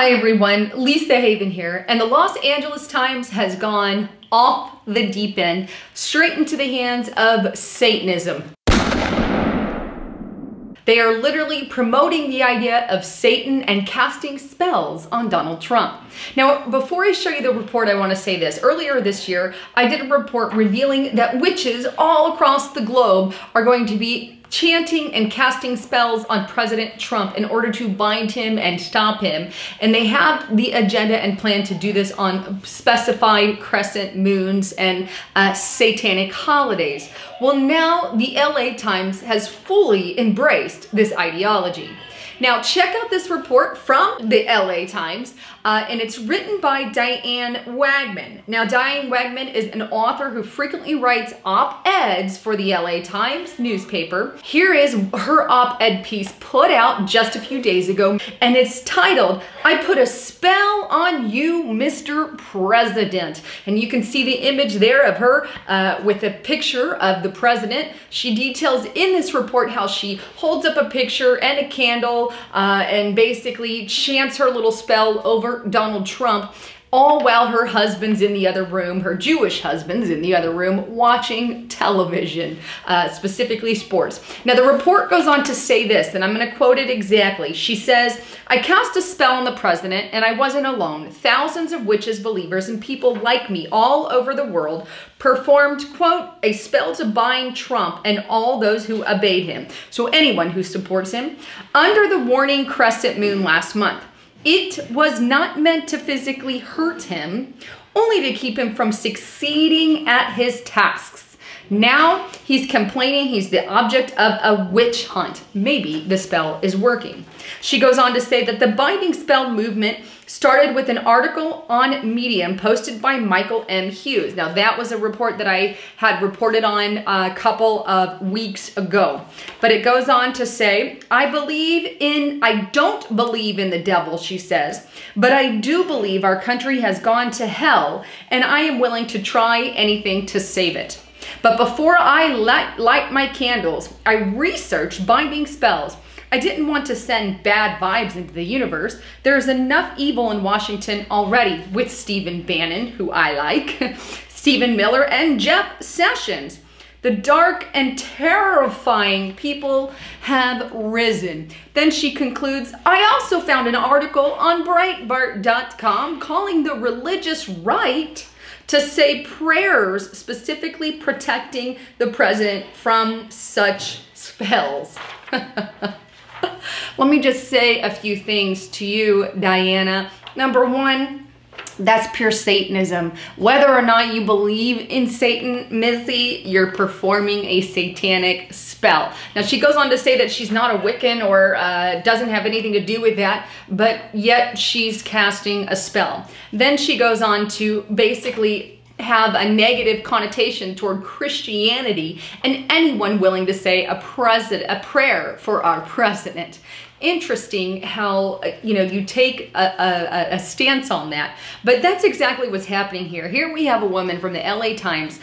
Hi everyone, Lisa Haven here, and the Los Angeles Times has gone off the deep end, straight into the hands of Satanism. They are literally promoting the idea of Satan and casting spells on Donald Trump. Now, before I show you the report, I want to say this. Earlier this year, I did a report revealing that witches all across the globe are going to be chanting and casting spells on President Trump in order to bind him and stop him. And they have the agenda and plan to do this on specified crescent moons and satanic holidays. Well, now the LA Times has fully embraced this ideology. Now, check out this report from the LA Times, and it's written by Diane Wagman. Now, Diane Wagman is an author who frequently writes op-eds for the LA Times newspaper. Here is her op-ed piece put out just a few days ago, and it's titled, "I Put a Spell on You, Mr. President." And you can see the image there of her with a picture of the president. She details in this report how she holds up a picture and a candle and basically chants her little spell over Donald Trump, all while her husband's in the other room, her Jewish husband's in the other room, watching television, specifically sports. Now, the report goes on to say this, and I'm going to quote it exactly. She says, "I cast a spell on the president, and I wasn't alone. Thousands of witches, believers, and people like me all over the world performed, quote, a spell to bind Trump and all those who obeyed him." So anyone who supports him, under the warning crescent moon last month. It was not meant to physically hurt him, only to keep him from succeeding at his tasks. Now he's complaining he's the object of a witch hunt. Maybe the spell is working. She goes on to say that the binding spell movement started with an article on Medium posted by Michael M. Hughes. Now, that was a report that I had reported on a couple of weeks ago. But it goes on to say, I don't believe in the devil, she says, but I do believe our country has gone to hell, and I am willing to try anything to save it. But before I light my candles, I researched binding spells. I didn't want to send bad vibes into the universe. There's enough evil in Washington already with Stephen Bannon, who I like, Stephen Miller, and Jeff Sessions. The dark and terrifying people have risen. Then she concludes, I also found an article on Breitbart.com calling the religious right to say prayers specifically protecting the president from such spells. Let me just say a few things to you, Diana. Number one, that's pure Satanism. Whether or not you believe in Satan, Missy, you're performing a satanic spell. Now, she goes on to say that she's not a Wiccan or doesn't have anything to do with that, but yet she's casting a spell. Then she goes on to basically have a negative connotation toward Christianity and anyone willing to say a prayer for our president. Interesting how, you take a stance on that, but that's exactly what's happening here. Here we have a woman from the LA Times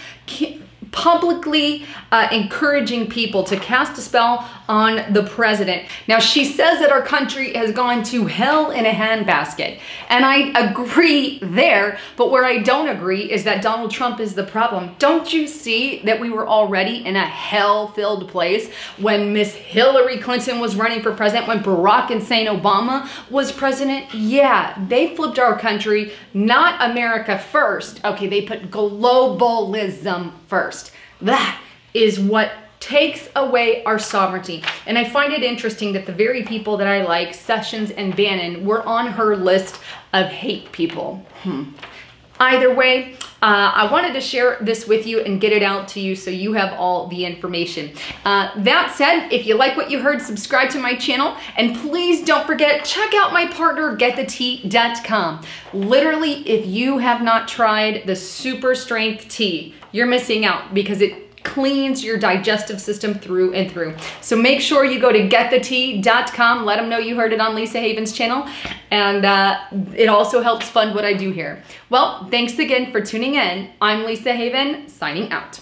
publicly encouraging people to cast a spell on the president. Now, she says that our country has gone to hell in a handbasket, and I agree there, but where I don't agree is that Donald Trump is the problem. Don't you see that we were already in a hell-filled place when Miss Hillary Clinton was running for president, when Barack Hussein Obama was president? Yeah, they flipped our country, not America first. Okay, they put globalism first. That is what takes away our sovereignty. And I find it interesting that the very people that I like, Sessions and Bannon, were on her list of hate people. Either way, I wanted to share this with you and get it out to you so you have all the information. That said, if you like what you heard, subscribe to my channel, and please don't forget, check out my partner, getthetea.com. Literally, if you have not tried the Super Strength Tea, you're missing out because it cleans your digestive system through and through. So make sure you go to getthetea.com. Let them know you heard it on Lisa Haven's channel. And it also helps fund what I do here. Well, thanks again for tuning in. I'm Lisa Haven, signing out.